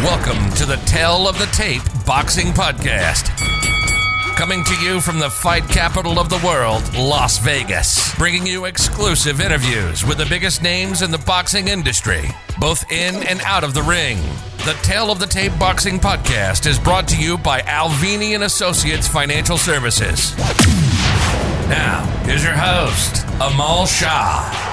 Welcome to the Tale of the Tape Boxing Podcast. Coming to you from the fight capital of the world, Las Vegas. Bringing you exclusive interviews with the biggest names in the boxing industry, both in and out of the ring. The Tale of the Tape Boxing Podcast is brought to you by Alvini and Associates Financial Services. Now, here's your host, Amal Shah.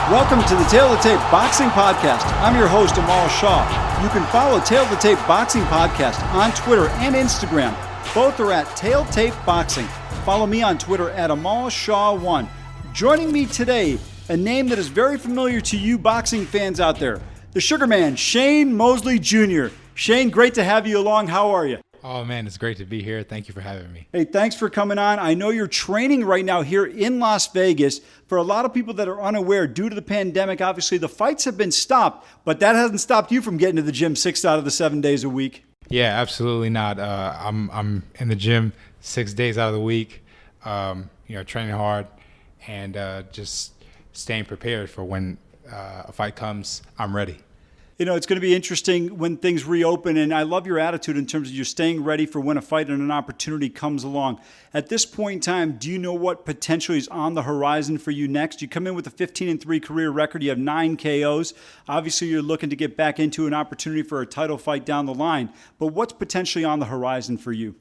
Welcome to the Tale of the Tape Boxing Podcast. I'm your host, Amal Shah. You can follow Tale of the Tape Boxing Podcast on Twitter and Instagram. Both are at Tale Tape Boxing. Follow me on Twitter at Amal Shah1. Joining me today, a name that is very familiar to you boxing fans out there, the Sugar Man, Shane Mosley Jr. Shane, great to have you along. How are you? Oh, man, it's great to be here. Thank you for having me. Hey, thanks for coming on. I know you're training right now here in Las Vegas. For a lot of people that are unaware, due to the pandemic, obviously the fights have been stopped, but that hasn't stopped you from getting to the gym 6 out of the 7 days a week. Yeah, absolutely not. I'm in the gym 6 days out of the week, training hard and just staying prepared for when a fight comes. I'm ready. You know, it's going to be interesting when things reopen, and I love your attitude in terms of you're staying ready for when a fight and an opportunity comes along. At this point in time, do you know what potentially is on the horizon for you next? You come in with a 15-3 career record. You have 9 KOs. Obviously, you're looking to get back into an opportunity for a title fight down the line. But what's potentially on the horizon for you?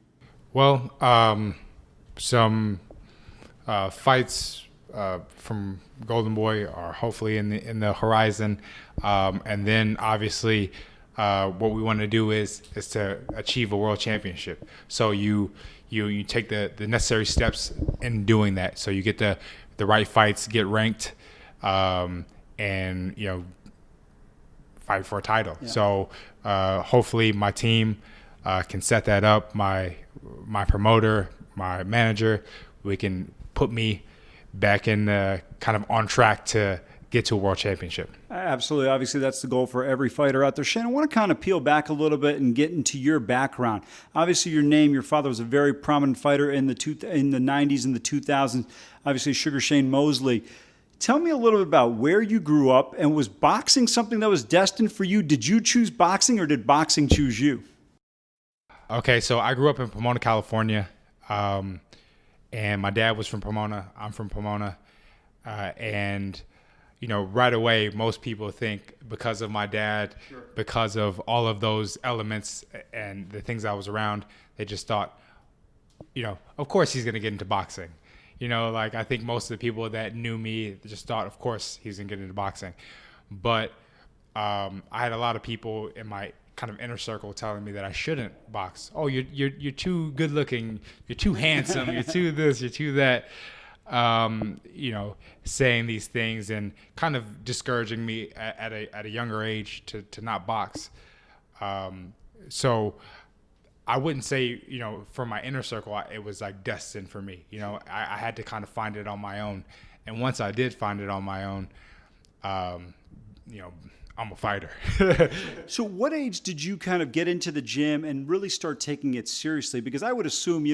Well, some fights from Golden Boy are hopefully in the horizon, and then obviously what we want to do is to achieve a world championship. So you take the necessary steps in doing that. So you get the right fights, get ranked, and fight for a title. Yeah. So hopefully my team can set that up. My promoter, my manager, we can put me back in kind of on track to get to a world championship. Absolutely. Obviously, that's the goal for every fighter out there. Shane, I want to kind of peel back a little bit and get into your background. Obviously, your father was a very prominent fighter in the 90s and the 2000s. Obviously, Sugar Shane Mosley. Tell me a little bit about where you grew up, and was boxing something that was destined for you? Did you choose boxing, or did boxing choose you? Okay, so I grew up in Pomona, California. And my dad was from Pomona. I'm from Pomona. And, right away, most people think because of my dad, sure, because of all of those elements and the things I was around, they just thought, of course he's going to get into boxing. I think most of the people that knew me just thought, of course he's going to get into boxing. But I had a lot of people in my kind of inner circle telling me that I shouldn't box. Oh, you're too good looking, you're too handsome, you're too this, you're too that. Saying these things and kind of discouraging me at a younger age to not box. So I wouldn't say, from my inner circle, it was like destined for me. I had to kind of find it on my own. And once I did find it on my own, I'm a fighter. So what age did you kind of get into the gym and really start taking it seriously? Because I would assume,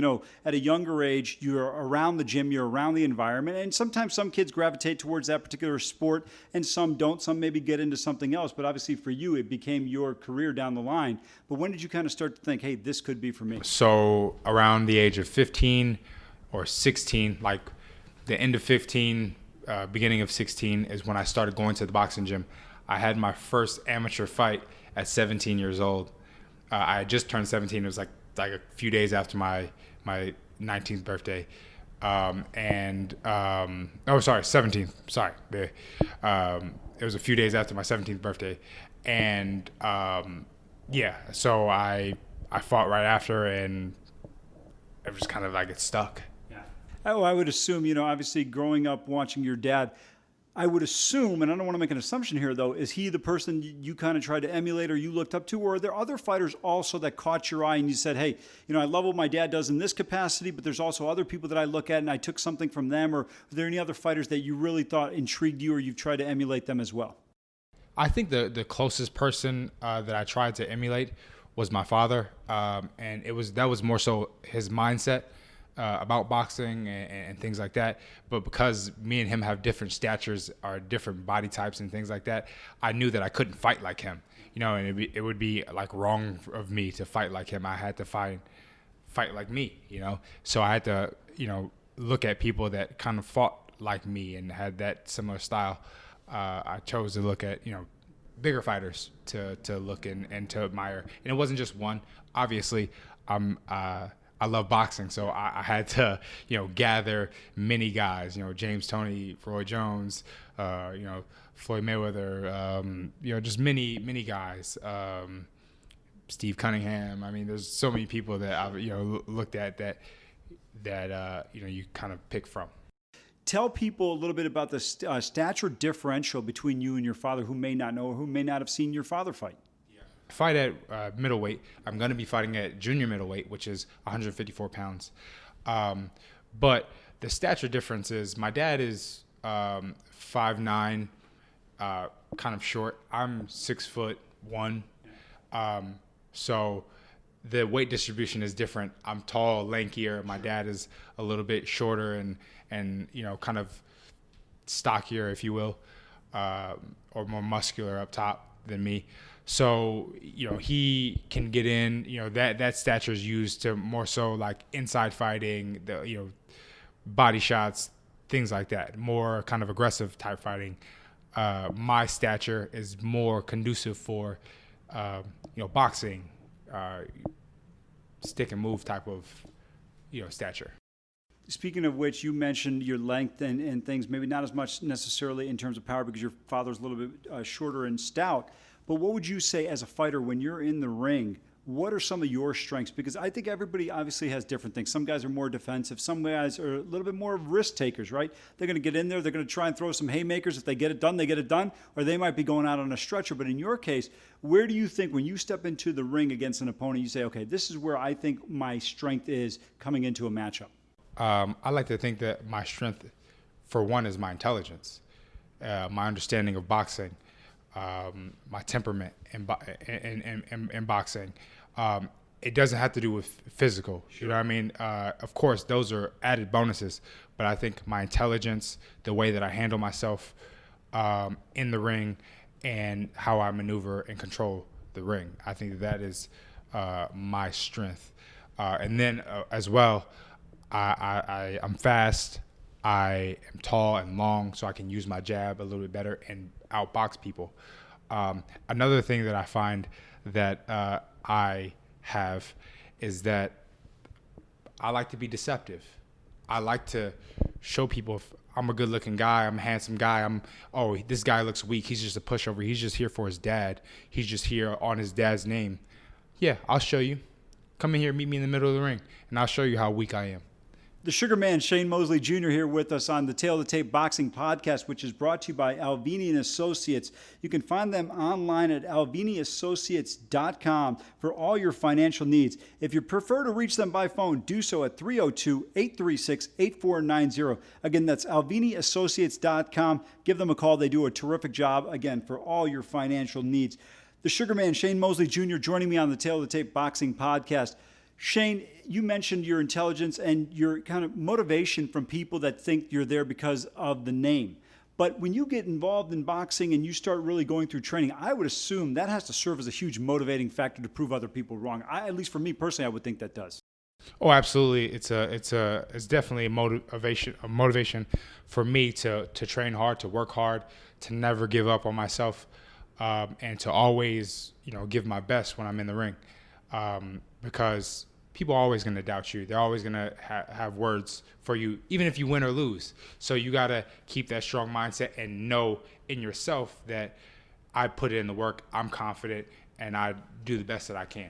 at a younger age, you're around the gym, you're around the environment, and sometimes some kids gravitate towards that particular sport and some don't. Some maybe get into something else, but obviously for you, it became your career down the line. But when did you kind of start to think, hey, this could be for me? So around the age of 15 or 16, like the end of 15, beginning of 16 is when I started going to the boxing gym. I had my first amateur fight at 17 years old. I had just turned 17. It was like a few days after my 19th birthday. 17th. Sorry. It was a few days after my 17th birthday. And so I fought right after, and it was kind of like it stuck. Yeah. Oh, I would assume, obviously growing up watching your dad, I would assume, and I don't want to make an assumption here, though, is he the person you kind of tried to emulate or you looked up to? Or are there other fighters also that caught your eye and you said, hey, I love what my dad does in this capacity, but there's also other people that I look at and I took something from them? Or are there any other fighters that you really thought intrigued you or you've tried to emulate them as well? I think the closest person that I tried to emulate was my father. And that was more so his mindset. about boxing and things like that. But because me and him have different statures, or different body types and things like that, I knew that I couldn't fight like him. And it would be like wrong of me to fight like him. I had to fight like me. So I had to look at people that kind of fought like me and had that similar style. I chose to look at bigger fighters to look and to admire. And it wasn't just one. Obviously, I love boxing, so I had to, gather many guys, James Toney, Roy Jones, Floyd Mayweather, just many guys, Steve Cunningham. I mean, there's so many people that I've, looked at that you kind of pick from. Tell people a little bit about the stature differential between you and your father, who may not know or who may not have seen your father fight. Fight at middleweight. I'm going to be fighting at junior middleweight, which is 154 pounds. But the stature difference is my dad is 5'9", kind of short. I'm 6'1". So the weight distribution is different. I'm tall, lankier. My dad is a little bit shorter and kind of stockier, if you will, or more muscular up top than me. So, he can get in, that stature is used to more so like inside fighting, body shots, things like that, more kind of aggressive type fighting. My stature is more conducive for, boxing, stick and move type of, stature. Speaking of which, you mentioned your length and things, maybe not as much necessarily in terms of power because your father's a little bit shorter and stout. But what would you say as a fighter when you're in the ring? What are some of your strengths? Because I think everybody obviously has different things. Some guys are more defensive. Some guys are a little bit more risk takers, right? They're going to get in there. They're going to try and throw some haymakers. If they get it done, they get it done. Or they might be going out on a stretcher. But in your case, where do you think when you step into the ring against an opponent, you say, okay, this is where I think my strength is coming into a matchup? I like to think that my strength, for one, is my intelligence, my understanding of boxing, my temperament in boxing. It doesn't have to do with physical. Sure. You know what I mean? Of course, those are added bonuses, but I think my intelligence, the way that I handle myself in the ring, and how I maneuver and control the ring, I think that is my strength. And then as well, I'm fast. I am tall and long, so I can use my jab a little bit better and outbox people. Another thing that I find that I have is that I like to be deceptive. I like to show people if I'm a good-looking guy, I'm a handsome guy, this guy looks weak, he's just a pushover, he's just here for his dad, he's just here on his dad's name. Yeah, I'll show you. Come in here, meet me in the middle of the ring, and I'll show you how weak I am. The Sugar Man, Shane Mosley Jr. here with us on the Tail of the Tape Boxing Podcast, which is brought to you by Alvini & Associates. You can find them online at alviniassociates.com for all your financial needs. If you prefer to reach them by phone, do so at 302-836-8490. Again, that's alviniassociates.com. Give them a call. They do a terrific job, again, for all your financial needs. The Sugar Man, Shane Mosley Jr., joining me on the Tail of the Tape Boxing Podcast. Shane, you mentioned your intelligence and your kind of motivation from people that think you're there because of the name. But when you get involved in boxing and you start really going through training, I would assume that has to serve as a huge motivating factor to prove other people wrong. At least for me personally, I would think that does. Oh, absolutely. It's definitely a motivation for me to train hard, to work hard, to never give up on myself, and to always, give my best when I'm in the ring. Because people are always going to doubt you. They're always going to have words for you, even if you win or lose. So you got to keep that strong mindset and know in yourself that I put in the work, I'm confident, and I do the best that I can.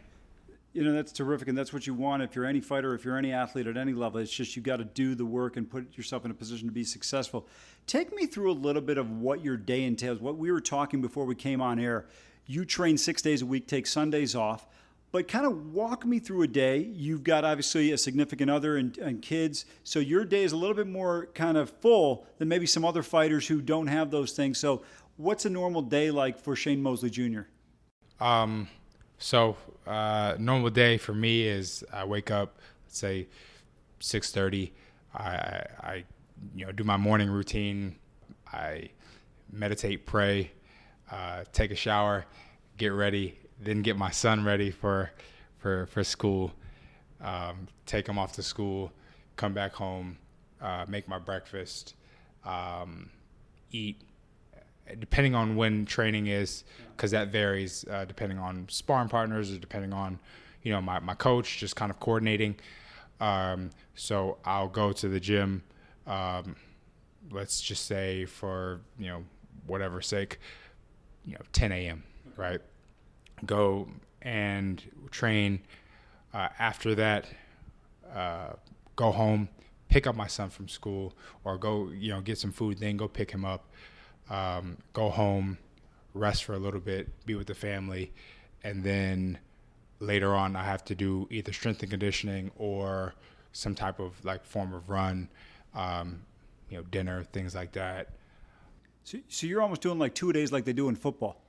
That's terrific, and that's what you want if you're any fighter, if you're any athlete at any level. It's just you got to do the work and put yourself in a position to be successful. Take me through a little bit of what your day entails. What we were talking before we came on air, you train 6 days a week, take Sundays off. But kind of walk me through a day. You've got obviously a significant other and kids, so your day is a little bit more kind of full than maybe some other fighters who don't have those things. So what's a normal day like for Shane Mosley Jr.? Normal day for me is I wake up, let's say 6:30. I do my morning routine. I meditate, pray, take a shower, get ready, then get my son ready for school, take him off to school, come back home, make my breakfast, eat, depending on when training is, because that varies depending on sparring partners or depending on, my coach, just kind of coordinating. So I'll go to the gym, let's just say for, whatever sake, 10 a.m., right? Go and train. After that, go home, pick up my son from school, or go, get some food, then go pick him up, go home, rest for a little bit, be with the family, and then later on I have to do either strength and conditioning or some type of form of run, dinner, things like that. So you're almost doing 2-a-days like they do in football.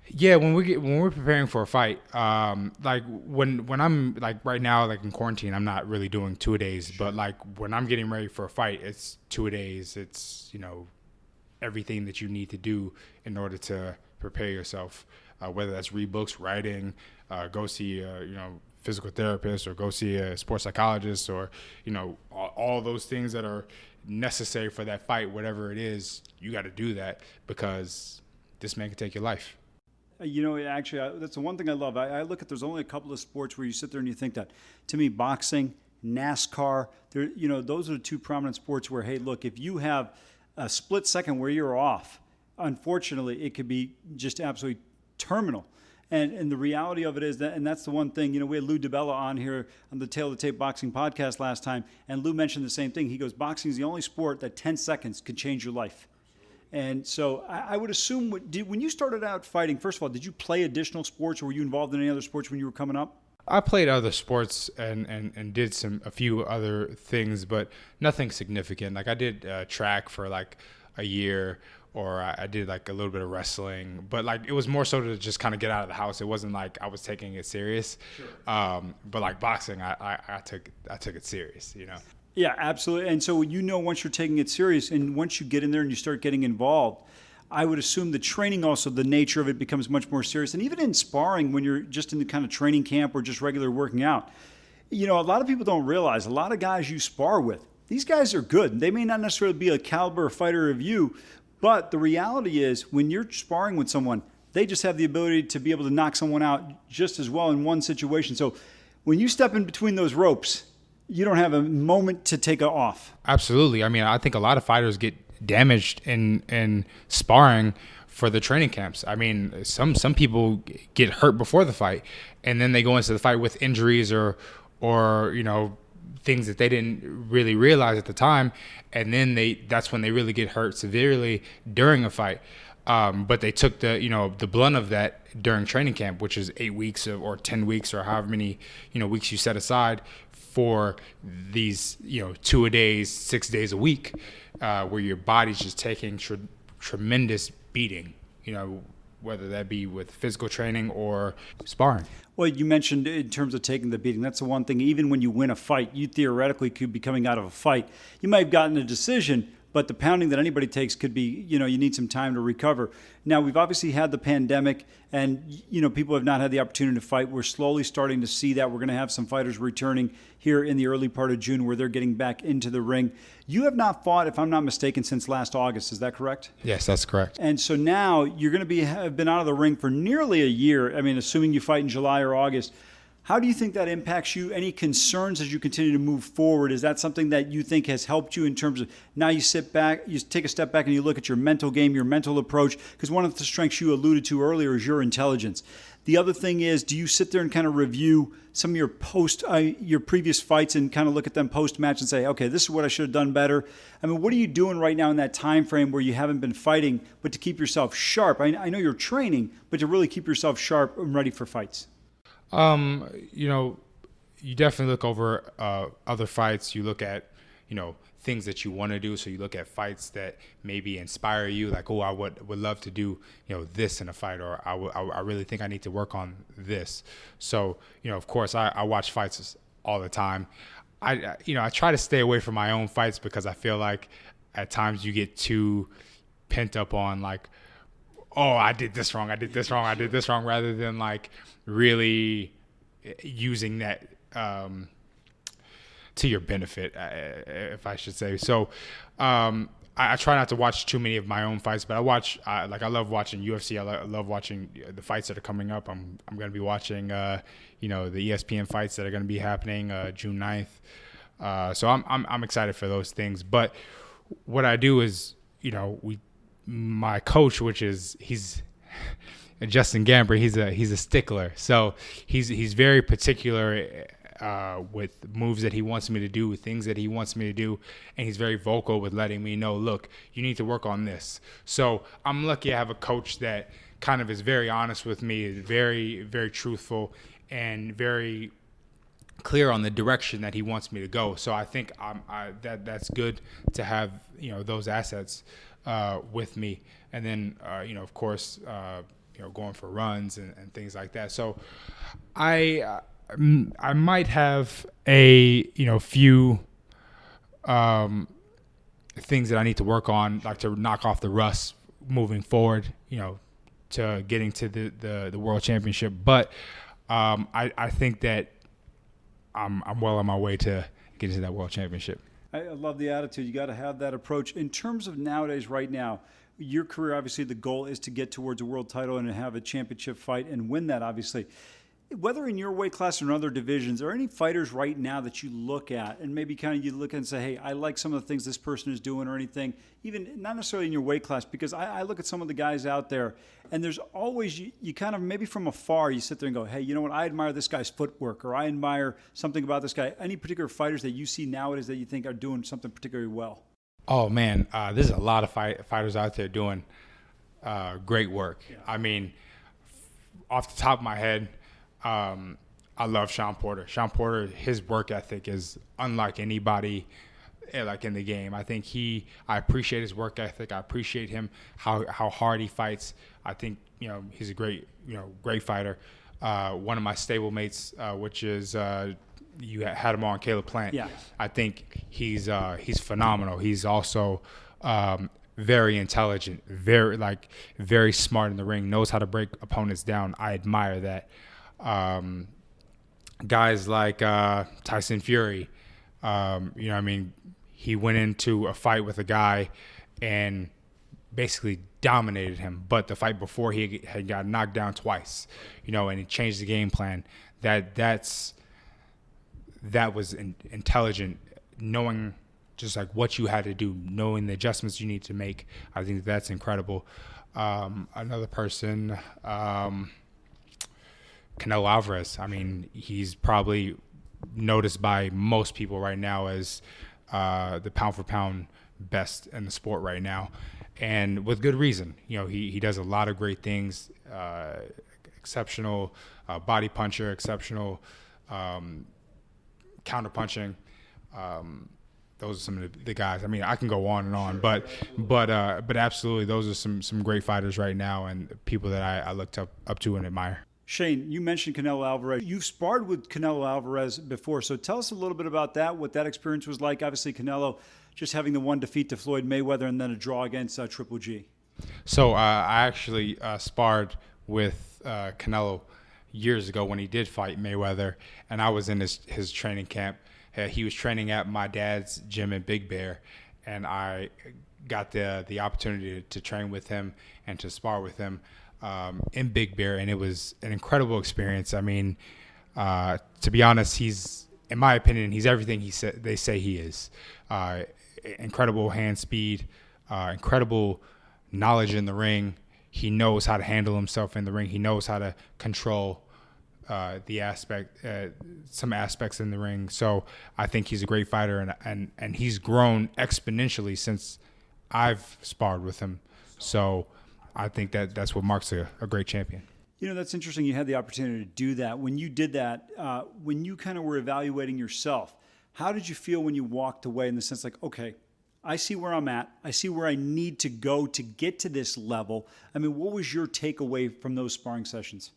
Yeah, when we're preparing for a fight, when I'm right now, in quarantine, I'm not really doing 2-a-days, but when I'm getting ready for a fight, it's 2-a-days. It's, everything that you need to do in order to prepare yourself, whether that's read books, writing, go see physical therapist, or go see a sports psychologist, or, all those things that are necessary for that fight, whatever it is, you got to do that, because this man can take your life. Actually, that's the one thing I love. I look at, there's only a couple of sports where you sit there and you think that. To me, boxing, NASCAR, those are the two prominent sports where, hey, look, if you have a split second where you're off, unfortunately, it could be just absolutely terminal. And the reality of it is that, and that's the one thing, we had Lou DiBella on here on the Tail of the Tape Boxing podcast last time, and Lou mentioned the same thing. He goes, boxing is the only sport that 10 seconds could change your life. And so I would assume, when you started out fighting, first of all, did you play additional sports, or were you involved in any other sports when you were coming up? I played other sports and did a few other things, but nothing significant. I did track for a year, or I did a little bit of wrestling, but it was more so to just kind of get out of the house. It wasn't I was taking it serious. Sure. But boxing, I took it serious, Yeah, absolutely. And so once you're taking it serious, and once you get in there and you start getting involved, I would assume the training also, the nature of it becomes much more serious. And even in sparring, when you're just in the kind of training camp or just regular working out, a lot of people don't realize, a lot of guys you spar with, these guys are good. They may not necessarily be a caliber fighter of you, but the reality is when you're sparring with someone, they just have the ability to be able to knock someone out just as well in one situation. So when you step in between those ropes, you don't have a moment to take it off. Absolutely. I think a lot of fighters get damaged in sparring for the training camps. Some people get hurt before the fight, and then they go into the fight with injuries or things that they didn't really realize at the time, and then that's when they really get hurt severely during a fight. But they took the blunt of that during training camp, which is 8 weeks or 10 weeks or however many weeks you set aside for these 2-a-days, 6 days a week, where your body's just taking tremendous beating, whether that be with physical training or sparring. Well, you mentioned in terms of taking the beating, that's the one thing. Even when you win a fight, you theoretically could be coming out of a fight. You might have gotten a decision, but the pounding that anybody takes could be, you need some time to recover. Now, we've obviously had the pandemic, and, people have not had the opportunity to fight. We're slowly starting to see that. We're going to have some fighters returning here in the early part of June where they're getting back into the ring. You have not fought, if I'm not mistaken, since last August. Is that correct? Yes, that's correct. And so now you're going to have been out of the ring for nearly a year. assuming you fight in July or August. How do you think that impacts you? Any concerns as you continue to move forward? Is that something that you think has helped you in terms of now you sit back, you take a step back and you look at your mental game, your mental approach? Because one of the strengths you alluded to earlier is your intelligence. The other thing is, do you sit there and kind of review some of your previous fights and kind of look at them post-match and say, okay, this is what I should have done better? What are you doing right now in that time frame where you haven't been fighting, but to keep yourself sharp? I know you're training, but to really keep yourself sharp and ready for fights. You definitely look over other fights. You look at, things that you want to do. So you look at fights that maybe inspire you, like, oh, I would love to do, this in a fight, or I really think I need to work on this. So, of course, I watch fights all the time. I try to stay away from my own fights because I feel like at times you get too pent up on like, oh, I did this wrong, rather than like really using that to your benefit, if I should say. So I try not to watch too many of my own fights, but I love watching UFC. I love watching the fights that are coming up. I'm going to be watching the ESPN fights that are going to be happening June 9th. So I'm excited for those things. But what I do is, my coach, he's Justin Gamber, he's a stickler. So he's very particular with moves that he wants me to do, with things that he wants me to do, and he's very vocal with letting me know, look, you need to work on this. So I'm lucky I have a coach that kind of is very honest with me, is very, very truthful, and very clear on the direction that he wants me to go. So I think that's good to have those assets with me, and then of course going for runs and things like that. So I might have a few things that I need to work on, like to knock off the rust moving forward, to getting to the world championship. But I think that I'm well on my way to getting to that world championship. I love the attitude. You got to have that approach. In terms of nowadays, right now, your career, obviously the goal is to get towards a world title and have a championship fight and win that, obviously. Whether in your weight class or in other divisions, are there any fighters right now that you look at and maybe kind of you look and say, hey, I like some of the things this person is doing, or anything, even not necessarily in your weight class, because I look at some of the guys out there and there's always, you kind of maybe from afar, you sit there and go, hey, you know what, I admire this guy's footwork, or I admire something about this guy. Any particular fighters that you see nowadays that you think are doing something particularly well? Oh, man, there's a lot of fighters out there doing great work. Yeah. I mean, off the top of my head, I love Sean Porter. Sean Porter, his work ethic is unlike anybody like in the game. I think I appreciate his work ethic. I appreciate him, how hard he fights. I think, he's a great fighter. One of my stablemates, which is, you had him on, Caleb Plant. Yeah. I think he's phenomenal. He's also, very intelligent, very smart in the ring, knows how to break opponents down. I admire that. Guys like Tyson Fury, he went into a fight with a guy and basically dominated him. But the fight before, he had got knocked down twice, and he changed the game plan. That was intelligent, knowing just like what you had to do, knowing the adjustments you need to make. I think that's incredible. Another person, Canelo Alvarez. I mean, he's probably noticed by most people right now as the pound-for-pound best in the sport right now, and with good reason. He does a lot of great things, exceptional body puncher, exceptional counter-punching. Those are some of the guys. I mean, I can go on and on, but absolutely, those are some great fighters right now, and people that I looked up to and admire. Shane, you mentioned Canelo Alvarez. You've sparred with Canelo Alvarez before, so tell us a little bit about that, what that experience was like. Obviously, Canelo just having the one defeat to Floyd Mayweather and then a draw against Triple G. So I actually sparred with Canelo years ago when he did fight Mayweather, and I was in his training camp. He was training at my dad's gym in Big Bear, and I got the opportunity to train with him and to spar with him in Big Bear, and it was an incredible experience. I mean, to be honest, in my opinion, he's everything they say he is. Incredible hand speed, incredible knowledge in the ring. He knows how to handle himself in the ring. He knows how to control some aspects in the ring. So I think he's a great fighter, and he's grown exponentially since I've sparred with him. So I think that's what marks a great champion. That's interesting. You had the opportunity to do that. When you did that, when you kind of were evaluating yourself, how did you feel when you walked away, in the sense like, okay, I see where I'm at. I see where I need to go to get to this level. I mean, what was your takeaway from those sparring sessions?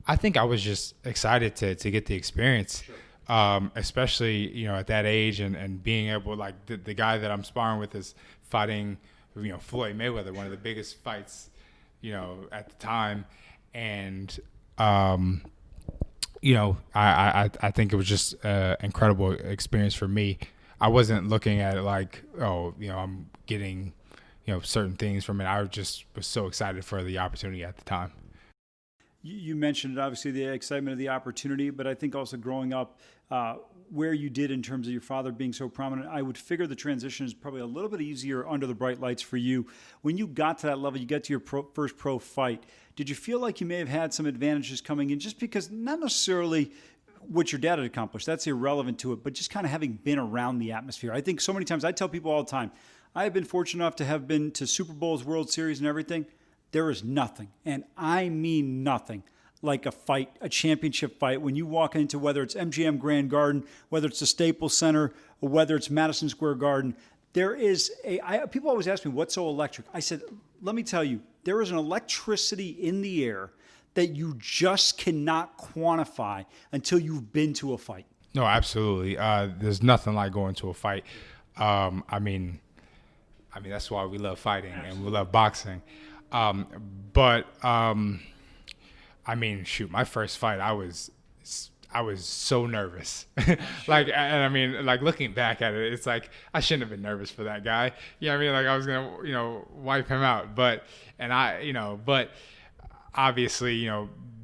I think I was just excited to get the experience. especially, at that age and being able, like the guy that I'm sparring with is fighting, Floyd Mayweather, one of the biggest fights, at the time. And, I think it was just an incredible experience for me. I wasn't looking at it like, I'm getting, certain things from it. I was so excited for the opportunity at the time. You mentioned, obviously, the excitement of the opportunity, but I think also growing up where you did in terms of your father being so prominent, I would figure the transition is probably a little bit easier under the bright lights for you. When you got to that level, you get to your first pro fight, did you feel like you may have had some advantages coming in just because not necessarily what your dad had accomplished, that's irrelevant to it, but just kind of having been around the atmosphere? I think so many times, I tell people all the time, I have been fortunate enough to have been to Super Bowls, World Series, and everything. There is nothing, and I mean nothing, like a fight, a championship fight, when you walk into, whether it's MGM Grand Garden, whether it's the Staples Center, or whether it's Madison Square Garden, there is people always ask me, what's so electric? I said, let me tell you, there is an electricity in the air that you just cannot quantify until you've been to a fight. No, absolutely. There's nothing like going to a fight. I mean, that's why we love fighting and we love boxing. But my first fight, I was so nervous. Looking back at it, it's like, I shouldn't have been nervous for that guy. I was going to, wipe him out. But obviously,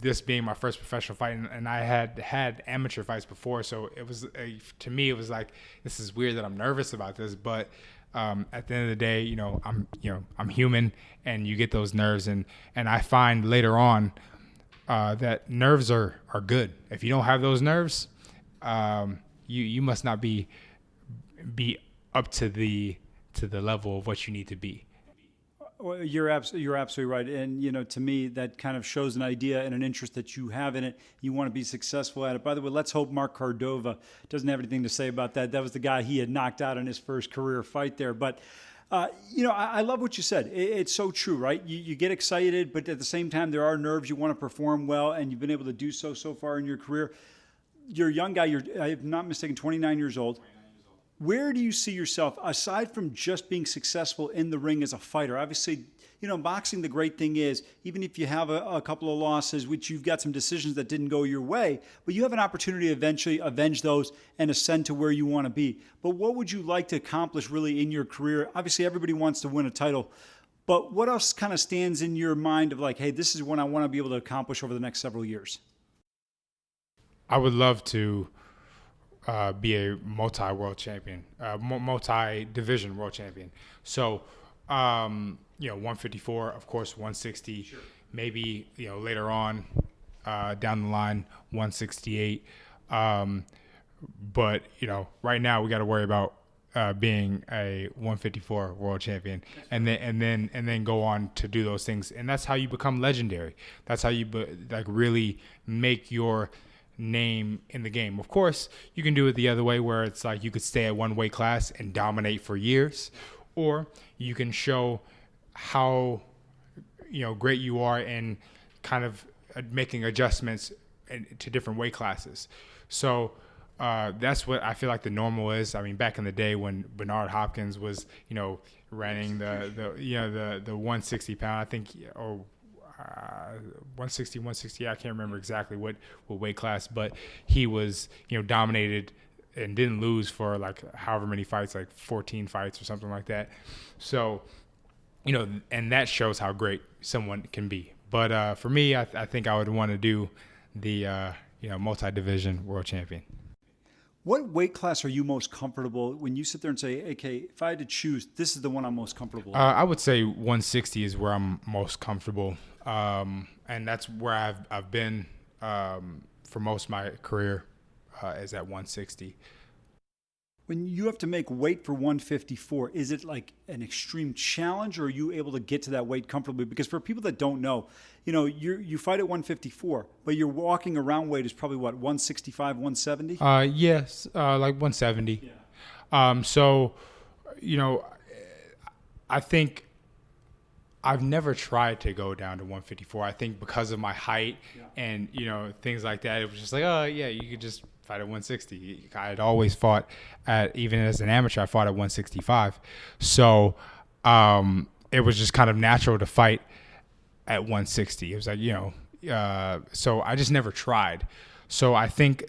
this being my first professional fight, and I had amateur fights before. So it was, to me, it was like, this is weird that I'm nervous about this, but at the end of the day, I'm human, and you get those nerves, and I find later on that nerves are good. If you don't have those nerves, you must not be up to the level of what you need to be. Well, you're absolutely right, and to me that kind of shows an idea and an interest that you have in it. You want to be successful at it. By the way, let's hope Mark Cordova doesn't have anything to say about that. That was the guy he had knocked out in his first career fight there. But I love what you said. It's so true, right? You get excited, but at the same time there are nerves. You want to perform well, and you've been able to do so far in your career. You're a young guy. I'm not mistaken, 29 years old. Where do you see yourself, aside from just being successful in the ring as a fighter? Obviously, boxing, the great thing is, even if you have a couple of losses, which you've got some decisions that didn't go your way, but you have an opportunity to eventually avenge those and ascend to where you want to be. But what would you like to accomplish really in your career? Obviously, everybody wants to win a title, but what else kind of stands in your mind of like, hey, this is what I want to be able to accomplish over the next several years? I would love to be a multi-world champion, multi-division world champion. So, 154, of course, 160, sure. Maybe, later on down the line, 168. But, right now we got to worry about being a 154 world champion, and then go on to do those things. And that's how you become legendary. That's how you really make your name in the game. Of course, you can do it the other way, where it's like you could stay at one weight class and dominate for years, or you can show how great you are in kind of making adjustments to different weight classes. So that's what I feel like the normal is. I mean, back in the day when Bernard Hopkins was running the 160 pound, I think, or 160, I can't remember exactly what weight class, but he was, dominated and didn't lose for like however many fights, like 14 fights or something like that. So, and that shows how great someone can be. But for me, I think I would want to do the, multi-division world champion. What weight class are you most comfortable when you sit there and say, okay, if I had to choose, this is the one I'm most comfortable with? I would say 160 is where I'm most comfortable. And that's where I've been for most of my career, is at 160. When you have to make weight for 154, is it like an extreme challenge, or are you able to get to that weight comfortably? Because for people that don't know, you fight at 154, but your walking around weight is probably what, 165, 170? Yes, like 170. Yeah. So, I think I've never tried to go down to 154. I think because of my height and, things like that, it was just like, oh, yeah, you could just fight at 160. I had always fought even as an amateur, I fought at 165. So it was just kind of natural to fight at 160. It was like, so I just never tried. So I think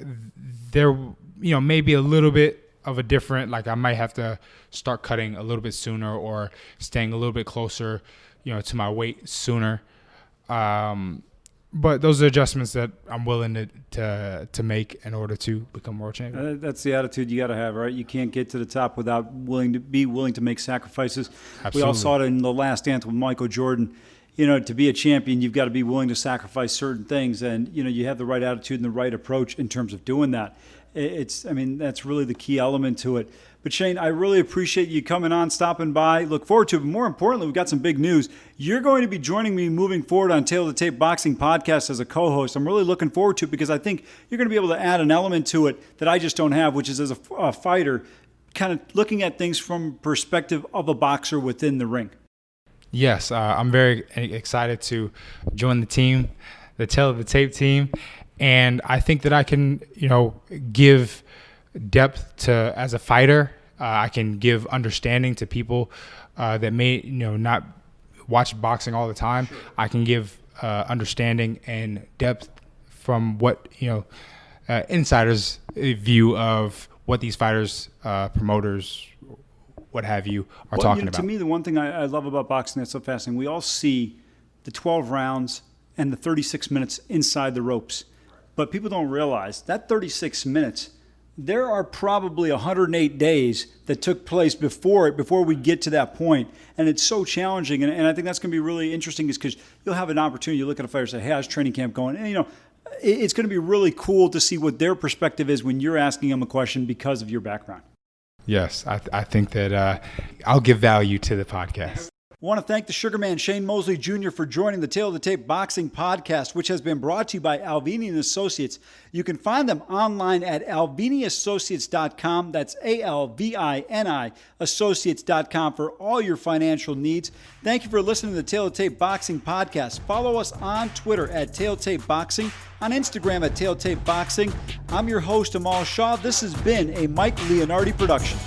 there, maybe a little bit of a different, like I might have to start cutting a little bit sooner or staying a little bit closer, to my weight sooner. But those are adjustments that I'm willing to make in order to become world champion. That's the attitude you got to have, right? You can't get to the top without willing to make sacrifices. Absolutely. We all saw it in The Last Dance with Michael Jordan. To be a champion, you've got to be willing to sacrifice certain things, and you have the right attitude and the right approach in terms of doing that. That's really the key element to it. But Shane, I really appreciate you coming on, stopping by. Look forward to it. But more importantly, we've got some big news. You're going to be joining me moving forward on Tail of the Tape Boxing Podcast as a co-host. I'm really looking forward to it because I think you're going to be able to add an element to it that I just don't have, which is as a fighter, kind of looking at things from perspective of a boxer within the ring. Yes, I'm very excited to join the team, the Tail of the Tape team. And I think that I can, give depth to as a fighter. I can give understanding to people that may, not watch boxing all the time. Sure. I can give understanding and depth from what, insiders' view of what these fighters, promoters, what have you, are talking about. To me, the one thing I love about boxing that's so fascinating, we all see the 12 rounds and the 36 minutes inside the ropes. But people don't realize that 36 minutes, there are probably 108 days that took place before we get to that point. And it's so challenging. And I think that's going to be really interesting is because you'll have an opportunity. You look at a fighter and say, hey, how's training camp going? And, it's going to be really cool to see what their perspective is when you're asking them a question because of your background. Yes, I think that I'll give value to the podcast. I want to thank the Sugarman Shane Mosley Jr. for joining the Tail of the Tape Boxing Podcast, which has been brought to you by Alvini & Associates. You can find them online at alviniassociates.com. That's ALVINI Associates.com for all your financial needs. Thank you for listening to the Tail of the Tape Boxing Podcast. Follow us on Twitter at Tail Tape Boxing, on Instagram at Tail Tape Boxing. I'm your host, Amal Shaw. This has been a Mike Leonardi production.